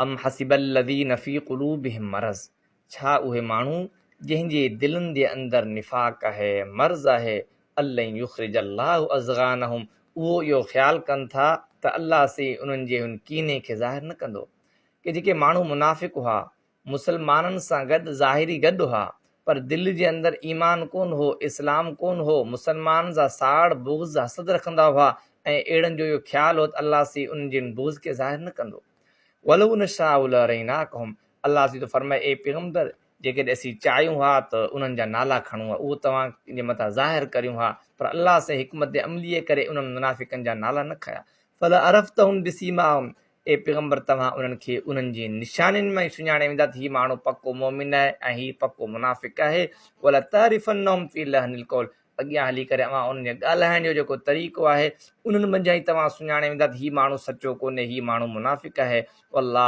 अम हसिबल्लज़ीन फ़ी क़ुलूबिहिम मरज़, छा उहे माण्हू जंहिंजे दिलनि जे अंदरि निफ़ाक़ आहे, मर्ज़ आहे, अल्लन युख़्रिजल्लाहु अज़ग़ानहुम, उहो इहो ख़्यालु कनि था त अल्लाह से उन्हनि जे हुन कीने खे ज़ाहिर न कंदो। कि जेके माण्हू मुनाफ़िक़ हुआ, मुसलमाननि सां गॾु ज़ाहिरी गॾु हुआ, पर दिलि जे अंदरि ईमान कोन हो, इस्लाम कोन हो, मुसलमान जा साड़ बुग़्ज़ हसद रखंदा हुआ ऐं अहिड़नि जो इहो ख़्यालु हो त अल्लाह से उन्हनि जे बुग़्ज़ खे ज़ाहिर न कंदो। वलौ नशाउ लअरैनाकुहुम, अल्लाह से तो फरमाए ए पैगंबर, जेकॾहिं असीं चाहियूं हा त उन्हनि जा नाला खणूं हा, उहो तव्हांजे मथां ज़ाहिर करियूं हा, पर अल्लाह से हिकमत अमलीअ करे उन्हनि मुनाफ़िकनि जा नाला न खया। फल अरफ़्तहुम बिसीमाहुम, ए पैगंबर तव्हां उन्हनि खे उन्हनि जी निशानियुनि में सुञाणे वेंदा त हीउ माण्हू पको मोमिन आहे ऐं हीउ पको मुनाफ़िक़ आहे। वला तारिफ़न्नहुम फ़ी लहनिल क़ौल, अॻियां हली करे अवां उन्हनि जे ॻाल्हाइण जो जेको तरीक़ो आहे उन्हनि मंझां ई तव्हां सुञाणे वेंदा त हीउ माण्हू सचो कोन्हे, हीउ माण्हू मुनाफ़िक़ आहे। वल्लाह